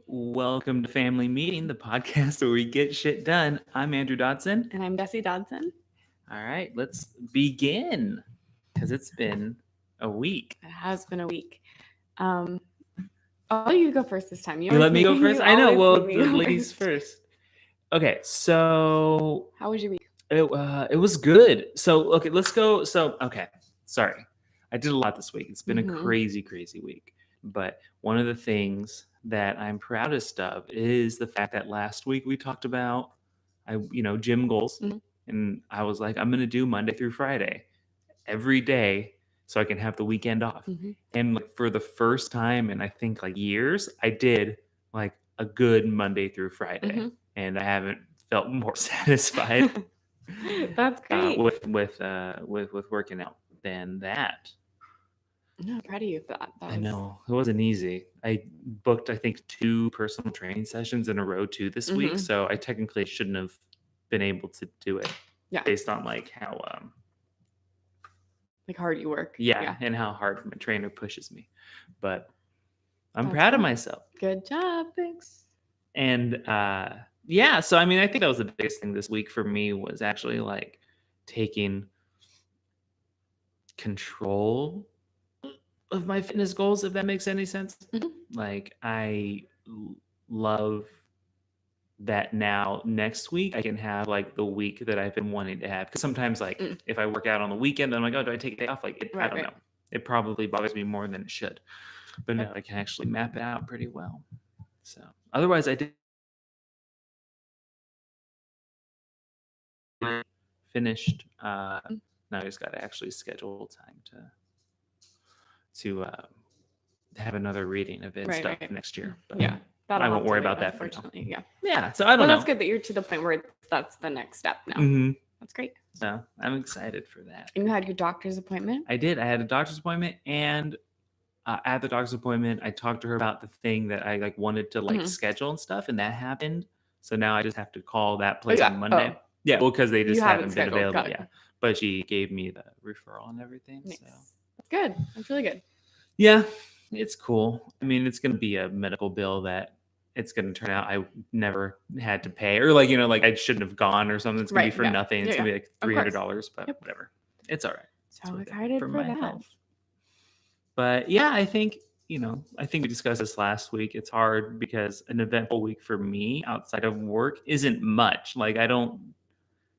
Welcome to Family Meeting, the podcast where we get shit done. I'm Andrew Dodson. And I'm Jessie Dodson. All right, let's begin because it's been a week. It has been a week. I'll let you go first this time. You let me go first? I know. Well, the ladies first. Okay, so how was your week? It was good. So, okay, let's go. Sorry. I did a lot this week. It's been a crazy week. But one of the things that I'm proudest of is the fact that last week we talked about, gym goals. And I was like, I'm going to do Monday through Friday every day so I can have the weekend off. And like for the first time in I think like years, I did like a good Monday through Friday. And I haven't felt more satisfied. That's great. With working out than that. I'm proud of you for that. I know. It wasn't easy. I booked, I think, 2 personal training sessions in a row too this week. So I technically shouldn't have been able to do it based on like how like hard you work. Yeah, and how hard my trainer pushes me. But I'm proud of myself. Good job. Thanks. And so I mean, I think that was the biggest thing this week for me was actually like taking control of my fitness goals, if that makes any sense. Like I love that now next week I can have like the week that I've been wanting to have, because sometimes like if I work out on the weekend I'm like, oh, do I take a day off? Like I don't know, it probably bothers me more than it should, but now I can actually map it out pretty well. So otherwise I did finished now I just got to actually schedule time to have another reading of it stuff next year. But I won't worry about that for now. Yeah. So I don't know. That's good that you're to the point where that's the next step now. That's great. So I'm excited for that. And you had your doctor's appointment? I did. I had a doctor's appointment, and at the doctor's appointment, I talked to her about the thing that I like wanted to like schedule and stuff, and that happened. So now I just have to call that place on Monday. Yeah, well, because they just haven't been available. Yeah, but she gave me the referral and everything. Nice. So that's good. That's really good. Yeah, it's cool. I mean, it's going to be a medical bill that it's going to turn out I never had to pay, or like, like I shouldn't have gone or something. It's going to be for nothing. It's going to be like $300, but whatever. It's all right. So excited for that. Health. But yeah, I think we discussed this last week. It's hard because an eventful week for me outside of work isn't much. Like I don't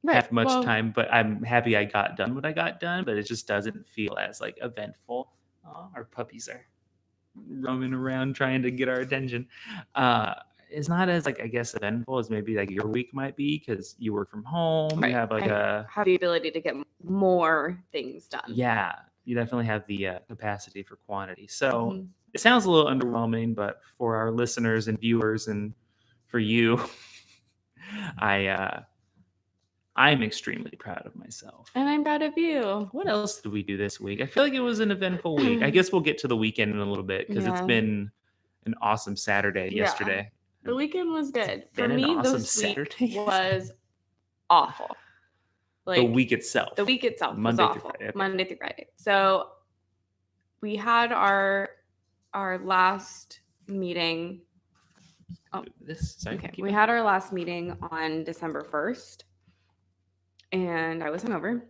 have much time, but I'm happy I got done what I got done, but it just doesn't feel as like eventful. Our puppies are roaming around trying to get our attention. It's not as like I guess eventful as maybe like your week might be because you work from home. You have like have the ability to get more things done. Yeah, you definitely have the capacity for quantity. So it sounds a little underwhelming, but for our listeners and viewers and for you, I'm extremely proud of myself. And I'm proud of you. What else did we do this week? I feel like it was an eventful week. I guess we'll get to the weekend in a little bit because it's been an awesome Saturday yesterday. The weekend was good. For me, this week was awful. Like, the week itself was awful. Monday through Friday. So we had our last meeting. We had our last meeting on December 1st. And I was hungover.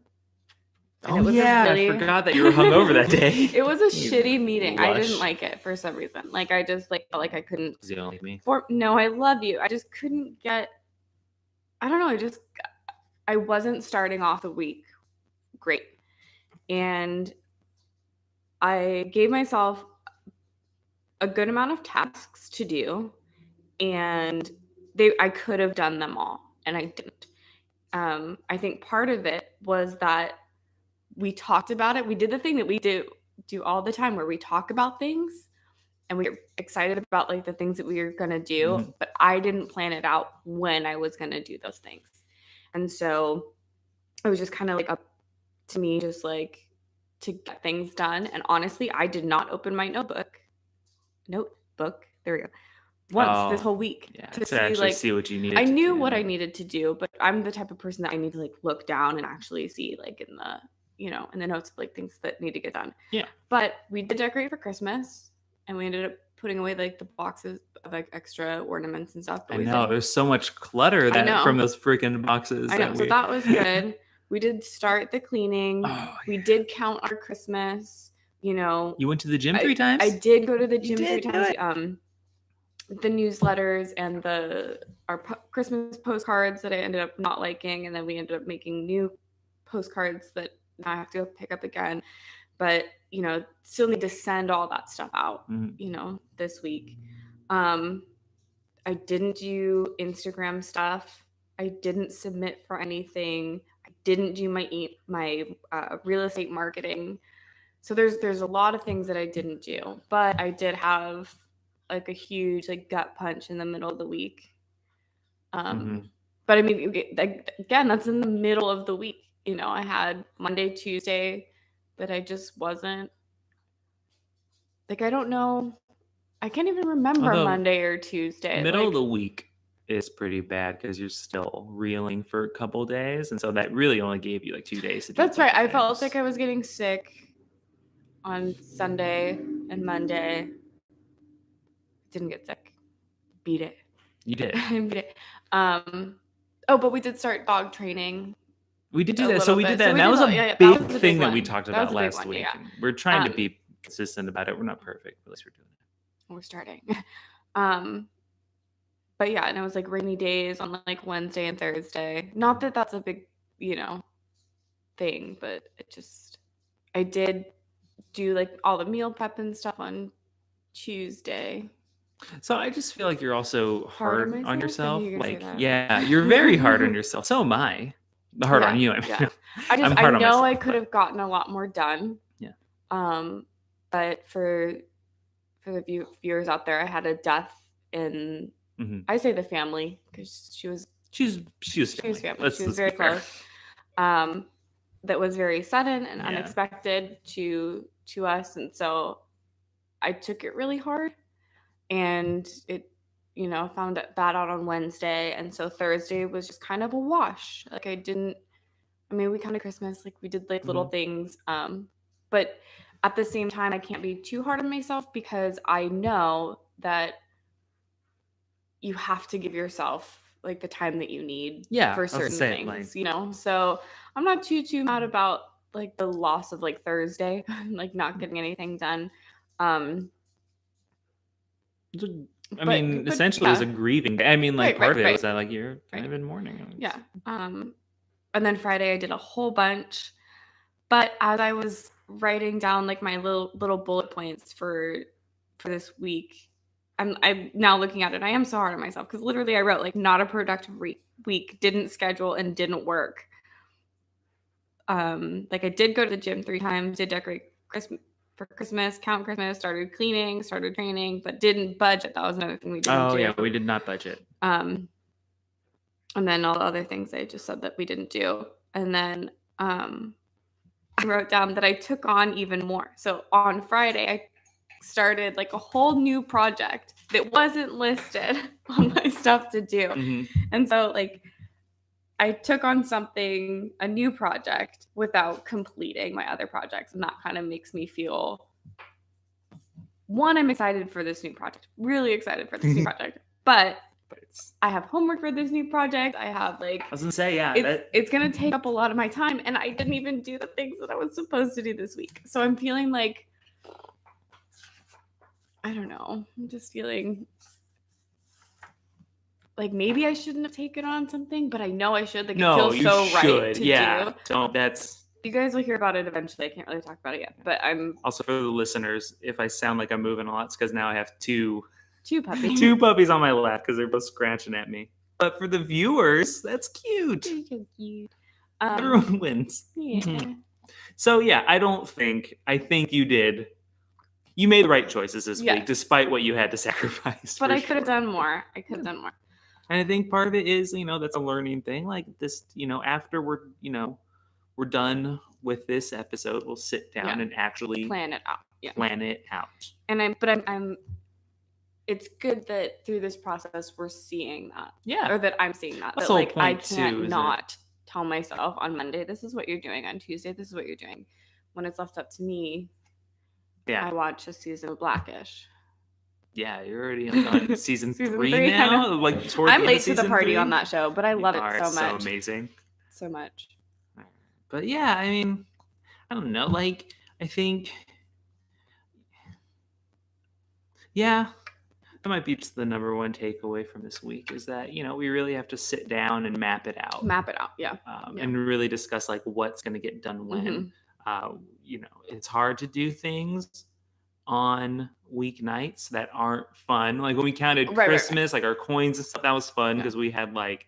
I forgot that you were hungover that day. It was a shitty meeting. I didn't like it for some reason. Like I just felt like I couldn't. Because you don't like me? No, I love you. I just couldn't get. I don't know. I wasn't starting off the week great, and I gave myself a good amount of tasks to do, and I could have done them all, and I didn't. I think part of it was that we talked about it. We did the thing that we do all the time where we talk about things and we're excited about like the things that we are going to do, but I didn't plan it out when I was going to do those things. And so it was just kind of like up to me just like to get things done. And honestly, I did not open my notebook. There we go. Once this whole week to see what you needed. I knew what I needed to do, but I'm the type of person that I need to like look down and actually see like in the in the notes of like things that need to get done. Yeah. But we did decorate for Christmas, and we ended up putting away like the boxes of like extra ornaments and stuff. I know there's so much clutter from those freaking boxes. I know. So that was good. We did start the cleaning. We did count our Christmas. You went to the gym 3 times. I did go to the gym 3 times. The newsletters and our Christmas postcards that I ended up not liking, and then we ended up making new postcards that now I have to go pick up again. But still need to send all that stuff out. This week. I didn't do Instagram stuff. I didn't submit for anything. I didn't do my real estate marketing. So there's a lot of things that I didn't do, but I did have like a huge like gut punch in the middle of the week. But I mean, again, that's in the middle of the week. I had Monday, Tuesday that I just wasn't like, I don't know. I can't even remember Monday or Tuesday. Middle of the week is pretty bad because you're still reeling for a couple days, and so that really only gave you like 2 days to do. That's right. I felt like I was getting sick on Sunday and Monday. Didn't get sick. Beat it. You did. Beat it. But we did start dog training. We did do that. So we did that. And that was a big thing that we talked about last week. Yeah. We're trying to be consistent about it. We're not perfect, but at least we're doing it. We're starting. But yeah, and it was like rainy days on like Wednesday and Thursday. Not that that's a big, thing, but I did do like all the meal prep and stuff on Tuesday. So I just feel like you're also hard on yourself. Like, yeah, you're very hard on yourself. So am I. Hard on you. I know I could have gotten a lot more done. Yeah. But for the viewers out there, I had a death in I say the family because she was family. She was very close. That was very sudden and unexpected to us, and so I took it really hard, and it found that out on Wednesday, and so Thursday was just kind of a wash. Like we counted Christmas, like we did like little things, but at the same time I can't be too hard on myself because I know that you have to give yourself like the time that you need for certain things, so I'm not too mad about like the loss of like Thursday, like not getting anything done. Essentially it was a grieving day. I mean, like part of it was that like you're kind of in mourning. Yeah. And then Friday I did a whole bunch, but as I was writing down like my little bullet points for this week, I'm now looking at it. I am so hard on myself because literally I wrote like not a productive week, didn't schedule and didn't work. Like I did go to the gym 3 times, did decorate for Christmas, count Christmas, started cleaning, started training, but didn't budget. That was another thing we didn't do. Oh yeah, we did not budget. And then all the other things I just said that we didn't do. And then I wrote down that I took on even more. So on Friday, I started like a whole new project that wasn't listed on my stuff to do. And so like I took on a new project without completing my other projects. And that kind of makes me feel, one, I'm excited for this new project, really excited for this new project, but I have homework for this new project. I have like, I was gonna say, it's going to take up a lot of my time, and I didn't even do the things that I was supposed to do this week. So I'm feeling like, I don't know. I'm just feeling like maybe I shouldn't have taken on something, but I know I should. Like, it feels so right to do. You guys will hear about it eventually. I can't really talk about it yet, but I'm also, for the listeners, if I sound like I'm moving a lot, it's because now I have two puppies. 2 puppies on my lap because they're both scratching at me. But for the viewers, that's cute. They're so cute. Everyone wins. Yeah. So yeah, I think you did. You made the right choices this week, despite what you had to sacrifice. But I could have done more. And I think part of it is, that's a learning thing. Like this, after we're done with this episode, we'll sit down and actually plan it out. Yeah. Plan it out. And I'm it's good that through this process we're seeing that. Yeah. Or that I'm seeing that. That's that like I can't not tell myself on Monday, this is what you're doing. On Tuesday, this is what you're doing. When it's left up to me, I watch a season of Blackish. Yeah, you're already on season Season 3 3, I now. know. Like toward I'm the end late of to the season party 3. on that show, but I love it so It's so much. amazing. So much. But yeah, I mean, I don't know. Like, I think, yeah, that might be just the number one takeaway from this week is that, we really have to sit down and map it out. Yeah. And really discuss like what's going to get done when. It's hard to do things on weeknights that aren't fun. Like when we counted Christmas, like our coins and stuff, that was fun because we had like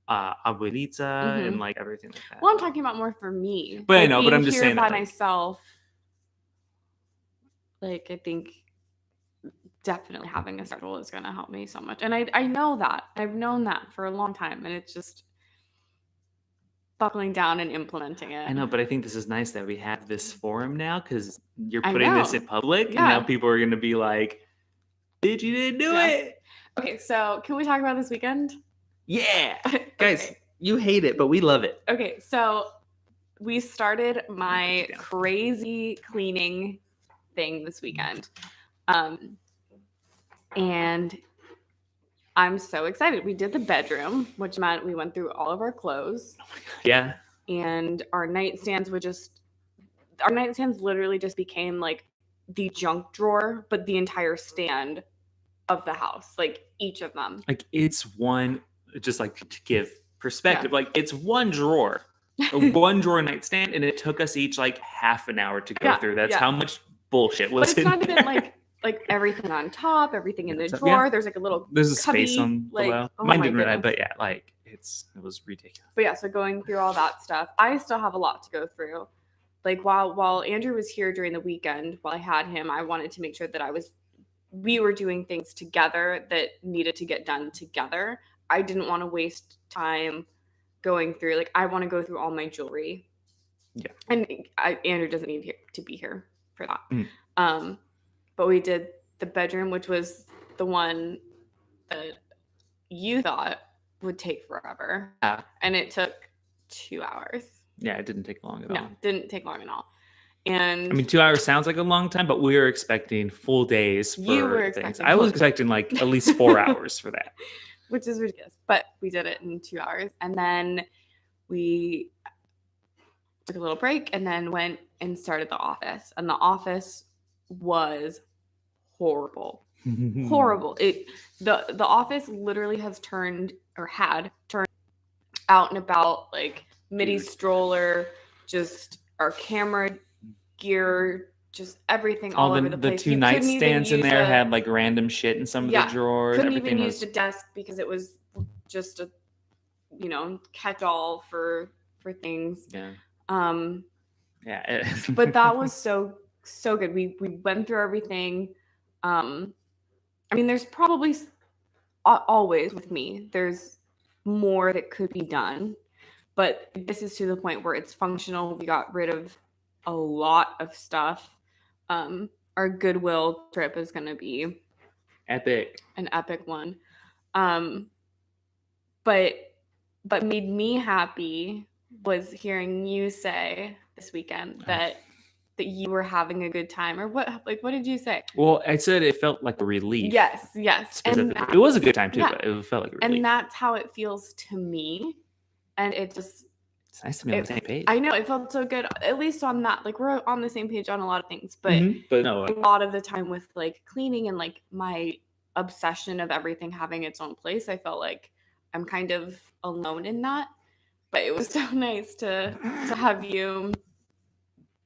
abuelita and like everything like that. Well, I'm talking about more for me. But like, I know, but I'm just saying by that, like, myself. Like I think definitely having a schedule is going to help me so much, and I know that. I've known that for a long time, and it's just buckling down and implementing it. I know, but I think this is nice that we have this forum now because you're putting this in public, and now people are going to be like, "Bitch, you didn't do it." Okay, so can we talk about this weekend? Yeah, guys, you hate it, but we love it. Okay, so we started my crazy cleaning thing this weekend, and I'm so excited. We did the bedroom, which meant we went through all of our clothes. Oh my God. Yeah. And our nightstands literally just became like the junk drawer, but the entire stand of the house, like each of them. Like it's one, just like to give perspective, like it's one drawer, a one drawer nightstand, and it took us each like half an hour to go through. That's how much bullshit was in there. But it's not even like everything on top, everything in the drawer. Yeah. There's like there's a cubby, space on below. Mine didn't really, but yeah, like it was ridiculous. But yeah, so going through all that stuff, I still have a lot to go through. Like while Andrew was here during the weekend, while I had him, I wanted to make sure that we were doing things together that needed to get done together. I didn't want to waste time going through, like I want to go through all my jewelry. Yeah. And Andrew doesn't need to be here for that. But we did the bedroom, which was the one that you thought would take forever. Yeah. And it took 2 hours. Yeah, it didn't take long at all. No, didn't take long at all. And I mean, 2 hours sounds like a long time, but we were expecting full days for things. I was expecting like at least 4 hours for that. Which is ridiculous. But we did it in 2 hours. And then we took a little break and then went and started the office. And the office was horrible. Horrible. The office literally had turned out and about, like midi stroller, just our camera gear, just everything all over the place. The two nightstands in there had like random shit in some of the drawers. Couldn't even use the desk because it was just a catch-all for things. Yeah. But that was so good. We went through everything. I mean, there's probably always with me, there's more that could be done, but this is to the point where it's functional. We got rid of a lot of stuff. Our Goodwill trip is going to be an epic one. But made me happy was hearing you say this weekend that you were having a good time, or what did you say? Well, I said it felt like a relief. Yes. And it was a good time too, but it felt like a relief. And that's how it feels to me. And it's nice to be on the same page. I know, it felt so good, at least on that. Like we're on the same page on a lot of things, but no, a lot of the time with like cleaning and like my obsession of everything having its own place, I felt like I'm kind of alone in that. But it was so nice to have you.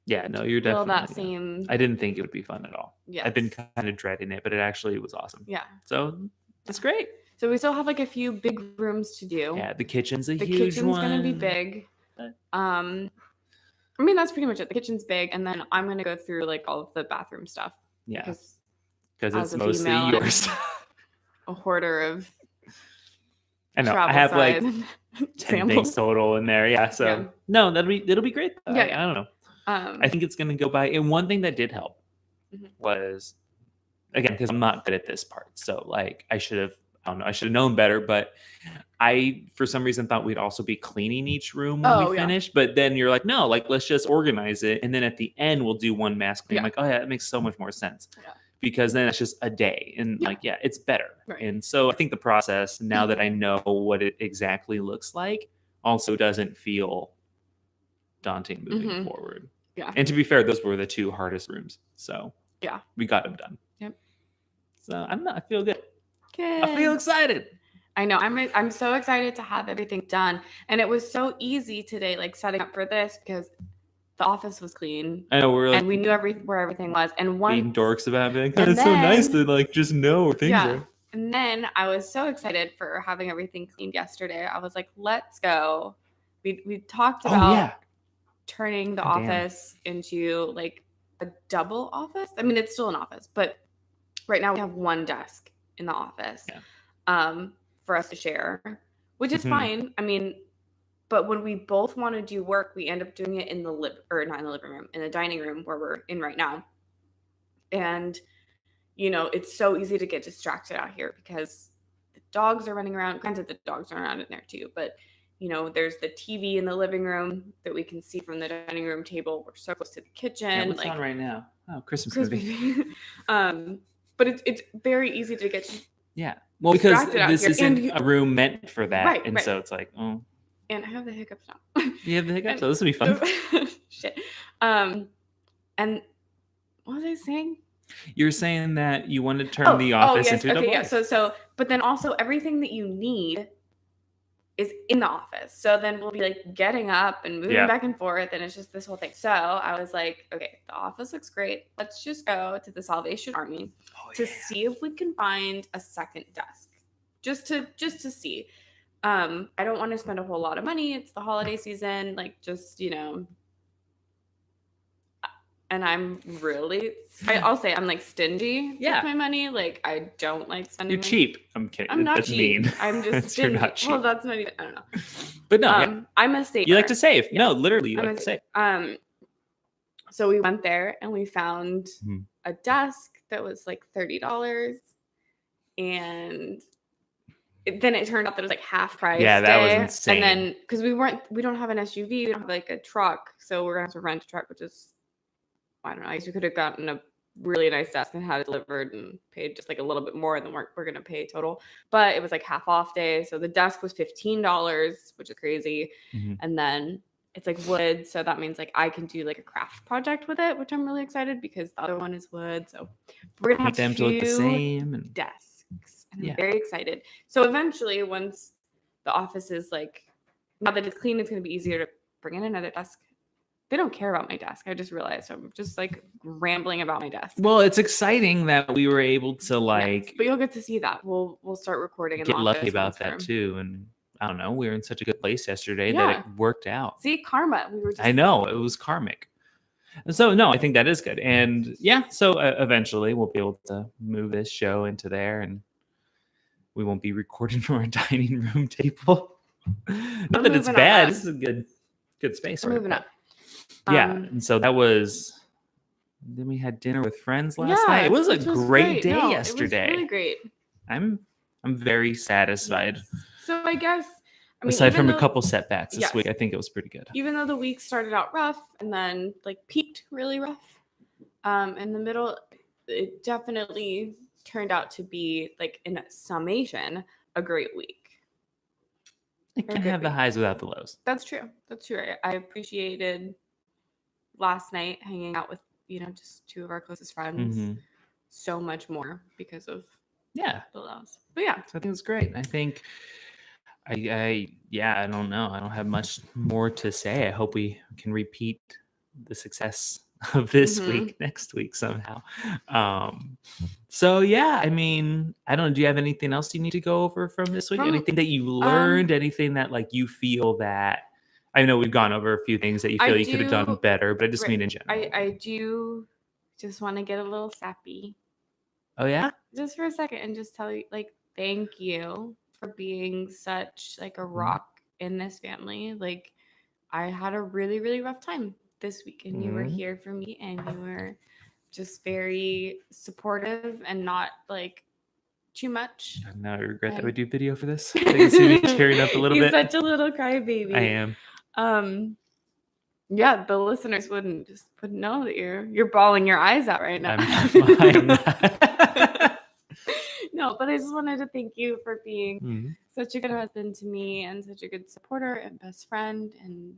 Yeah, no, you're definitely that same. I didn't think it would be fun at all. Yeah, I've been kind of dreading it, but it actually was awesome. Yeah. So that's great. So we still have like a few big rooms to do. Yeah, the kitchen's huge one. The kitchen's gonna be big. I mean, that's pretty much it. The kitchen's big, and then I'm gonna go through like all of the bathroom stuff. Yeah. Because it's mostly your stuff. A hoarder of. I know. I have like 10 things total in there. Yeah. So no, it'll be great. Yeah. I don't know. I think it's gonna go by. And one thing that did help was, again, because I'm not good at this part, so like I should have known better. But I, for some reason, thought we'd also be cleaning each room when we finish. But then you're like, no, like let's just organize it, and then at the end we'll do one mass clean. I'm like, oh yeah, that makes so much more sense. Yeah. because then it's just a day and Yeah. like, yeah, it's better. Right. And so I think the process, now that I know what it exactly looks like, also doesn't feel daunting moving forward. Yeah. And to be fair, those were the 2 hardest rooms. So Yeah. we got them done. Yep. So I feel good. Good. I feel excited. I know. I'm so excited to have everything done. And it was so easy today, like setting up for this, because the office was clean. I know we're like, and we knew where everything was. And being dorks about it, being like, and it's so nice then- to like just know where things are. And then I was so excited for having everything cleaned yesterday. I was like, let's go. We talked about turning the office into like a double office. I mean, it's still an office, but right now we have one desk in the office for us to share, which is fine. I mean, but when we both want to do work, we end up doing it in not in the living room, in the dining room where we're in right now. And, you know, it's so easy to get distracted out here because the dogs are running around. Granted, the dogs are around in there too, but, you know, there's the TV in the living room that we can see from the dining room table. We're so close to the kitchen. Yeah, what's on right now? Oh, Christmas movie. But it's very easy to get well, because distracted out this here. isn't a room meant for that. Right. So it's like, oh. And I have the hiccups now. You have the hiccups? So this will be fun. Shit. And what was I saying? You're saying that you want to turn the office into a double. Yeah. So, but then also everything that you need is in the office. So then we'll be like getting up and moving back and forth, and it's just this whole thing. So I was like, okay, the office looks great. Let's just go to the Salvation Army to see if we can find a second desk, just to see. I don't want to spend a whole lot of money. It's the holiday season, like just, you know. And I'm really, I'll say I'm like stingy with my money. Like I don't like spending. You're cheap. I'm kidding. I'm not That's cheap. mean. I'm just stingy. You're not cheap. Well, that's not even, I don't know. But no, I'm a saver. you like to save. Yeah. No, literally, you like to save. So we went there and we found a desk that was like $30, and then it turned out that it was like half price. Yeah, that was insane. And then because we don't have an SUV, we don't have like a truck, so we're gonna have to rent a truck, which is, I don't know. I guess we could have gotten a really nice desk and had it delivered and paid just like a little bit more than we're going to pay total. But it was like half off day. So the desk was $15, which is crazy. And then it's like wood. So that means like I can do like a craft project with it, which I'm really excited because the other one is wood. So we're going to have them to look the same and desks. And I'm very excited. So eventually, once the office is like, now that it's clean, it's going to be easier to bring in another desk. They don't care about my desk. I just realized I'm just like rambling about my desk. Well, it's exciting that we were able to like, but you'll get to see that. We'll start recording. Get lucky about that too, and I don't know. We were in such a good place yesterday that it worked out. See, karma. We were. I know it was karmic. And so no, I think that is good, and yeah. So eventually we'll be able to move this show into there, and we won't be recording from our dining room table. Not that it's bad. This is a good space. We're moving up. Yeah, and so that was. Then we had dinner with friends last night. It was a great day yesterday. It was really great. I'm very satisfied. Yes. So I guess, aside from a couple setbacks this week, I think it was pretty good. Even though the week started out rough and then like peaked really rough, in the middle, it definitely turned out to be like in a summation a great week. It can have the highs without the lows. That's true. I appreciated last night hanging out with, just two of our closest friends so much more because of the lows. But yeah. So I think it's great. I think I don't know. I don't have much more to say. I hope we can repeat the success of this week next week somehow. So yeah, I mean, I don't know. Do you have anything else you need to go over from this week? Anything that you learned? Anything that like you feel that I know we've gone over a few things that you feel you could have done better, but I just mean in general. I do just want to get a little sappy. Oh yeah? Just for a second and just tell you like thank you for being such like a rock in this family. Like I had a really, really rough time this week and you were here for me and you were just very supportive and not like too much. Now I regret that we do video for this. I can see me tearing up a little bit. He's such a little crybaby. I am. Yeah, the listeners wouldn't know that you're bawling your eyes out right now. I'm not. No, but I just wanted to thank you for being such a good husband to me and such a good supporter and best friend and,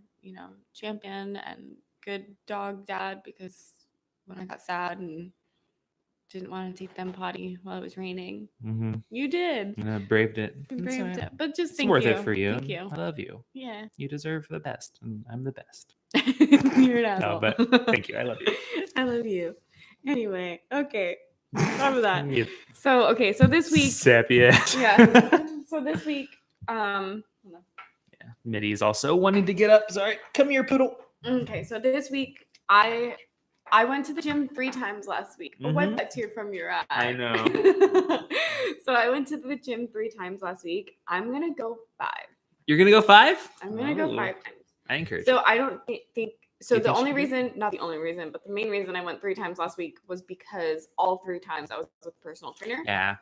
champion and good dog dad, because when I got sad and didn't want to take them potty while it was raining, you did. And I braved it. You braved it. But just It's thank worth you. it for you. Thank you. I love you. Yeah. You deserve the best, and I'm the best. You're an asshole. No, but thank you. I love you. I love you. Anyway, okay. Enough of that. Yeah. So this week. Sapia. Yeah. So this week, hold on. Yeah. Mitty's also wanting to get up. Sorry. Come here, poodle. Okay, so this week I went to the gym 3 times last week. But wipe that tear from your eye. I know. So I went to the gym 3 times last week. I'm gonna go 5. You're gonna go 5? I'm gonna go 5 times. I encourage. So I don't think. So the only should reason, not the only reason, but the main reason I went 3 times last week was because all 3 times I was with a personal trainer. Yeah.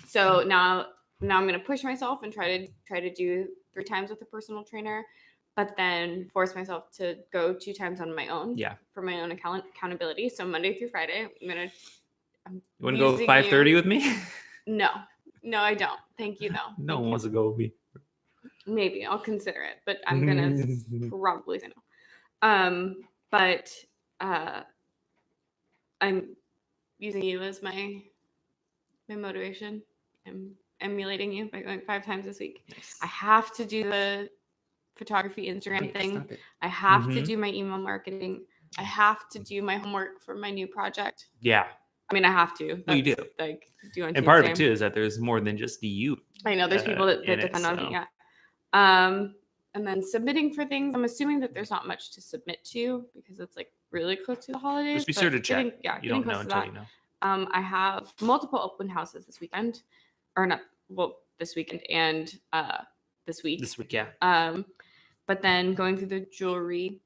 So now I'm gonna push myself and try to do 3 times with a personal trainer, but then force myself to go 2 times on my own. Yeah. For my own accountability. So Monday through Friday, you want to go 5:30 with me? No, I don't. Thank you, though. No one wants to go with me. Maybe I'll consider it, but I'm gonna probably say no. But I'm using you as my motivation. I'm emulating you by going 5 times this week. Nice. I have to do the photography Instagram thing. I have to do my email marketing. I have to do my homework for my new project. Yeah. I mean, I have to. No, you do. Like, do on and part of it too is that there's more than just you. I know there's people that depend on me. Yeah. And then submitting for things. I'm assuming that there's not much to submit to because it's like really close to the holidays. Just be sure to check. You don't know until that. you know. I have multiple open houses this weekend, or not. Well, this weekend and this week. This week, yeah. But then going through the jewelry,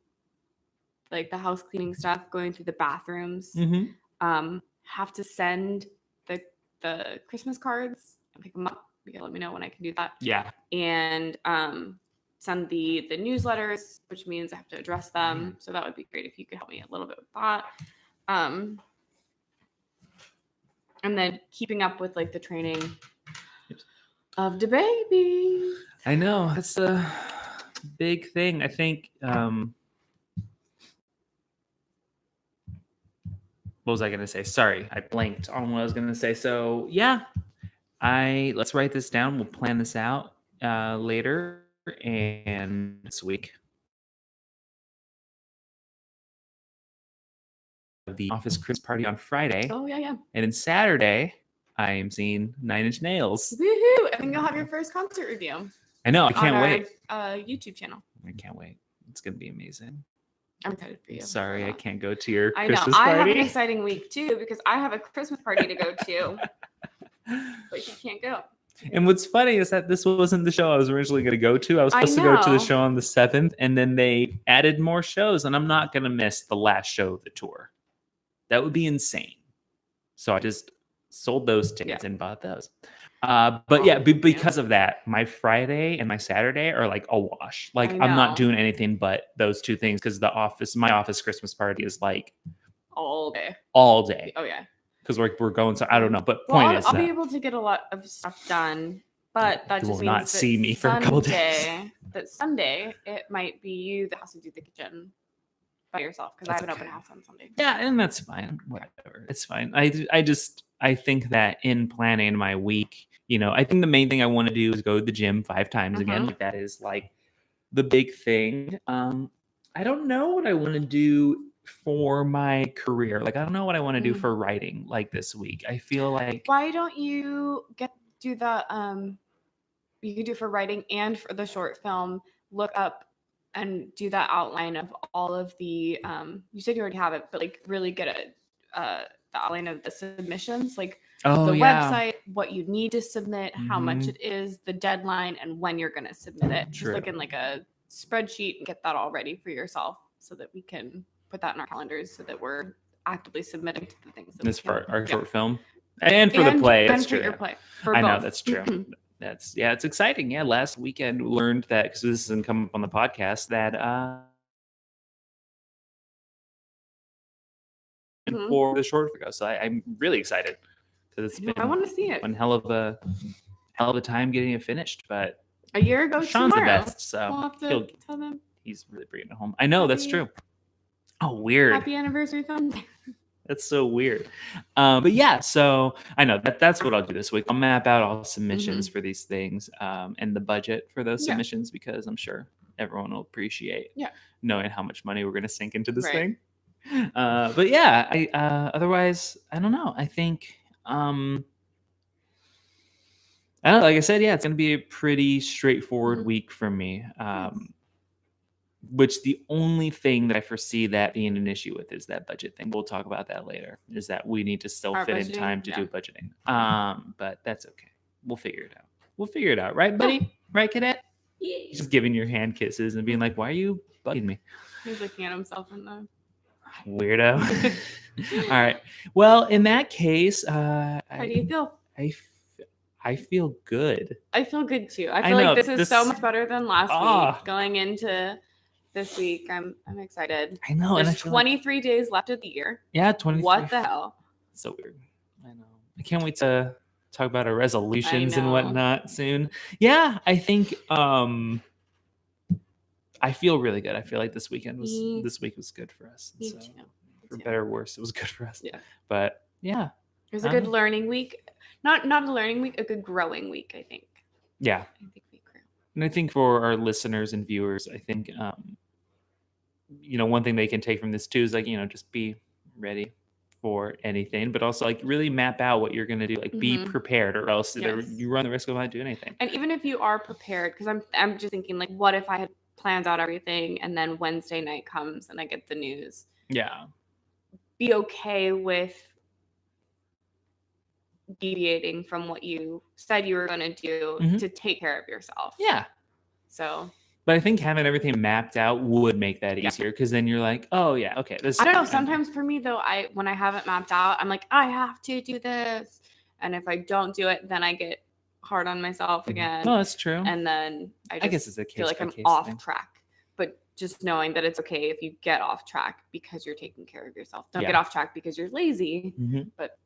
like the house cleaning stuff, going through the bathrooms. Have to send the Christmas cards and pick them up. You gotta let me know when I can do that. Yeah. And send the newsletters, which means I have to address them. So that would be great if you could help me a little bit with that. And then keeping up with like the training of the baby. I know. That's a big thing. I think what was I going to say? Sorry, I blanked on what I was going to say. So yeah, let's write this down. We'll plan this out later and this week. The office Christmas party on Friday. Oh yeah. And then Saturday, I am seeing 9 Inch Nails. Woohoo! And then you'll have your first concert review. I know. I can't wait. YouTube channel. I can't wait. It's going to be amazing. I'm excited for you. Sorry, I can't go to your Christmas party. I have an exciting week too because I have a Christmas party to go to, but you can't go. And what's funny is that this wasn't the show I was originally going to go to. I was supposed to go to the show on the 7th, and then they added more shows, and I'm not going to miss the last show of the tour. That would be insane. So I just sold those tickets and bought those. Because of that, my Friday and my Saturday are like a wash. Like I'm not doing anything but those 2 things because my office Christmas party is like all day. Oh yeah. Because we're going. So I don't know. But I'll be able to get a lot of stuff done. But that just will means not see me for a couple days. That Sunday it might be you that has to do the kitchen by yourself because I have an open house on Sunday. Yeah, and that's fine. Whatever, it's fine. I think that in planning my week, I think the main thing I want to do is go to the gym 5 times again. Like that is like the big thing. I don't know what I want to do for my career. Like I don't know what I want to do for writing. Like this week, I feel like why don't you do the you could do for writing and for the short film. Look up and do that outline of all of the you said you already have it, but like really get the outline of the submissions, like website, what you need to submit, how much it is, the deadline, and when you're going to submit it. Just look in like a spreadsheet and get that all ready for yourself so that we can put that in our calendars so that we're actively submitting to the things. This for our short film and for the play. That's true. Your play. I know that's true. It's exciting. Yeah, last weekend we learned that because this doesn't come up on the podcast that for the short ago. So I'm really excited because it's been I want to see it. one hell of a time getting it finished. But A year ago Sean's tomorrow. the best, so We'll have to tell them. He's really bringing it home. I know, that's true. Oh, weird. Happy anniversary, fun. That's so weird. But yeah, so I know that's what I'll do this week. I'll map out all submissions for these things and the budget for those submissions, because I'm sure everyone will appreciate knowing how much money we're going to sink into this thing. But yeah, otherwise, I don't know. I think, I don't know, like I said, it's going to be a pretty straightforward week for me. Which the only thing that I foresee that being an issue with is that budget thing. We'll talk about that later, is that we need to still fit in time to do budgeting. But that's okay. We'll figure it out. Right, buddy? Right, Cadet? Yeah. Just giving your hand kisses and being like, why are you bugging me? He's looking at himself in the... Weirdo. All right. Well, in that case... how do you feel? I feel good. I feel good too. I feel like this is so much better than last week. Going into... this week, I'm excited. I know. There's 23 days left of the year. Yeah, 23. What the hell? It's so weird. I know. I can't wait to talk about our resolutions and whatnot soon. Yeah, I think I feel really good. I feel like this week was good for us. Me too. For better or worse, it was good for us. Yeah. But yeah. It was a good learning week. Not a learning week, a good growing week, I think. Yeah. I think we grew. And I think for our listeners and viewers, I think one thing they can take from this too is like, just be ready for anything, but also like really map out what you're going to do. Like be prepared, or else you run the risk of not doing anything. And even if you are prepared, because I'm just thinking like, what if I had planned out everything and then Wednesday night comes and I get the news? Yeah. Be okay with deviating from what you said you were going to do to take care of yourself. Yeah. So... But I think having everything mapped out would make that easier, because then you're like, oh yeah, okay. I don't know. Sometimes for me though, when I haven't mapped out, I'm like, I have to do this, and if I don't do it, then I get hard on myself again. No, that's true. And then I guess it's a feel like I'm off track. But just knowing that it's okay if you get off track because you're taking care of yourself. Don't get off track because you're lazy, but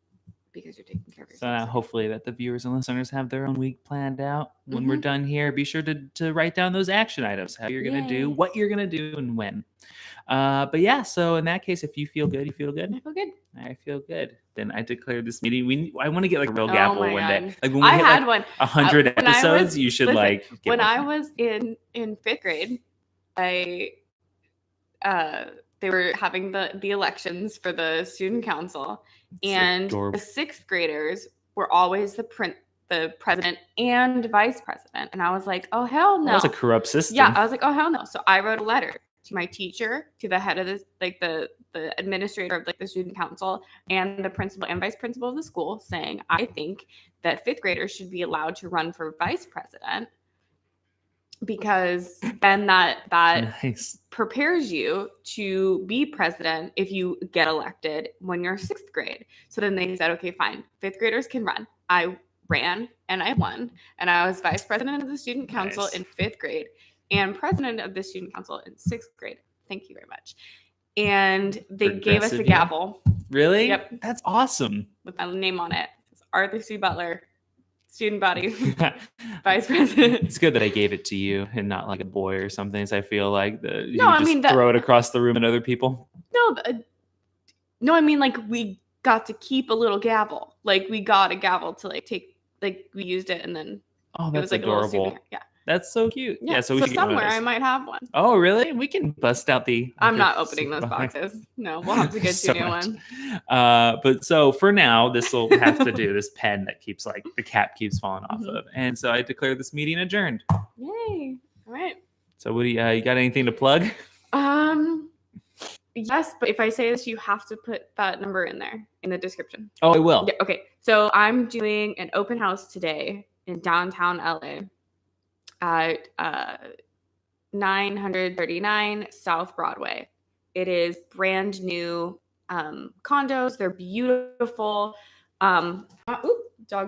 because you're taking care of yourself. So hopefully that the viewers and listeners have their own week planned out. When we're done here, be sure to write down those action items, how you're going to do, what you're going to do, and when. But yeah, so in that case, if you feel good, you feel good? I feel good. I feel good. Then I declare this meeting. I want to get like a real gavel one day. Like when we I hit had like one. 100 episodes, you should like get when one. I was in 5th grade, they were having the elections for the student council, and the 6th graders were always the president and vice president. And I was like, oh hell no. That was a corrupt system. Yeah, I was like, oh hell no. So I wrote a letter to my teacher, to the head of this, like the administrator of like the student council, and the principal and vice principal of the school, saying I think that 5th graders should be allowed to run for vice president, because then that nice. Prepares you to be president if you get elected when you're 6th grade. So then they said, okay, fine, 5th graders can run. I ran and I won, and I was vice president of the student council in 5th grade and president of the student council in 6th grade. Thank you very much. And they gave us a gavel. Really? Yep. That's awesome. With my name on it. It's Arthur C. Butler, student body, vice president. It's good that I gave it to you and not like a boy or something. So I feel like you throw it across the room at other people. No, I mean like we got to keep a little gavel. Like we got a gavel to like take, like we used it, and then that's it was like adorable. A little souvenir. Yeah. That's so cute. Yeah, so we should somewhere I might have one. Oh, really? We can bust out the... I'm not opening those boxes. No, we'll have to get you a new one. But so for now, this will have to do this pen that keeps like the cap keeps falling off of. And so I declare this meeting adjourned. Yay. All right. So what do you got anything to plug? Yes, but if I say this, you have to put that number in there in the description. Oh, I will. Yeah, okay. So I'm doing an open house today in downtown LA. At 939 South Broadway. It is brand new condos. They're beautiful. Dog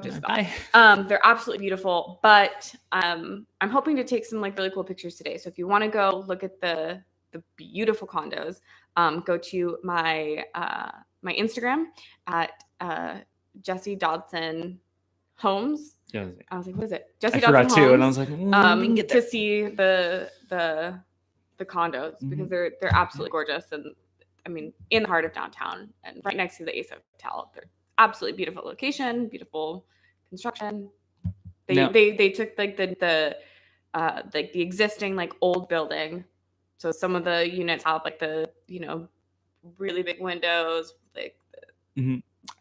just fell. They're absolutely beautiful. But I'm hoping to take some like really cool pictures today. So if you want to go look at the the beautiful condos, go to my my Instagram at Jessie Dodson Homes. Yeah, I was like, what is it? I Jessie forgot Dodson too, Homes. and I was like, we can get there. To see the condos because they're absolutely gorgeous, and I mean in the heart of downtown and right next to the Ace Hotel. They're absolutely beautiful location, beautiful construction. They took like the existing like old building, so some of the units have like the really big windows, like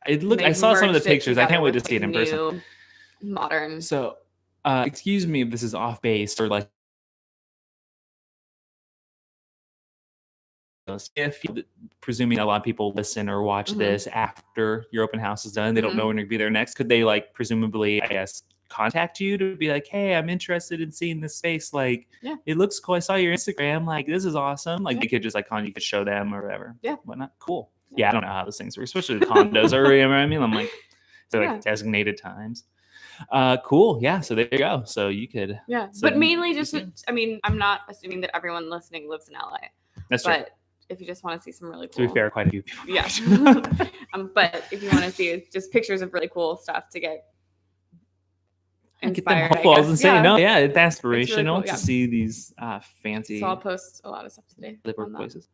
I saw some of the pictures. I can't wait to see it in person. Modern. So, excuse me if this is off base or like if presuming a lot of people listen or watch this after your open house is done, they don't know when you're gonna be there next. Could they like presumably, I guess, contact you to be like, hey, I'm interested in seeing this space. Like, it looks cool. I saw your Instagram. Like, this is awesome. Like, you could just like you could show them or whatever. Yeah. Whatnot. Cool. Yeah, I don't know how those things work, especially the condos or whatever. I mean, I'm like, they're like designated times. Cool. Yeah. So there you go. So you could. Yeah. But mainly just, I mean, I'm not assuming that everyone listening lives in LA. That's true. But if you just want to see some really cool. To be fair, quite a few people. Yeah. But if you want to see just pictures of really cool stuff to get inspired. Get them hopeful. I was gonna say, no, yeah, it's aspirational really cool, to see these fancy. So I'll post a lot of stuff today. Live places.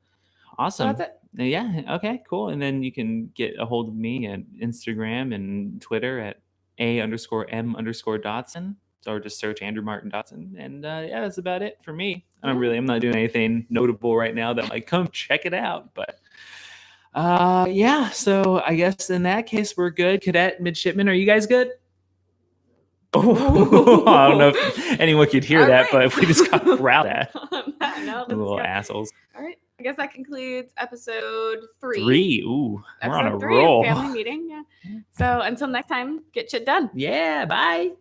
Awesome. So that's it. Yeah. Okay. Cool. And then you can get a hold of me at Instagram and Twitter at @A_M_Dotson. Or just search Andrew Martin Dotson. And yeah, that's about it for me. I'm not doing anything notable right now that like come check it out. But yeah, so I guess in that case we're good. Cadet, Midshipman, are you guys good? Oh, I don't know if anyone could hear that, but if we just got growled at. Little assholes. All right. I guess that concludes episode 3. 3. Ooh, we're on a Episode 3 roll. Family meeting. Yeah. So until next time, get shit done. Yeah. Bye.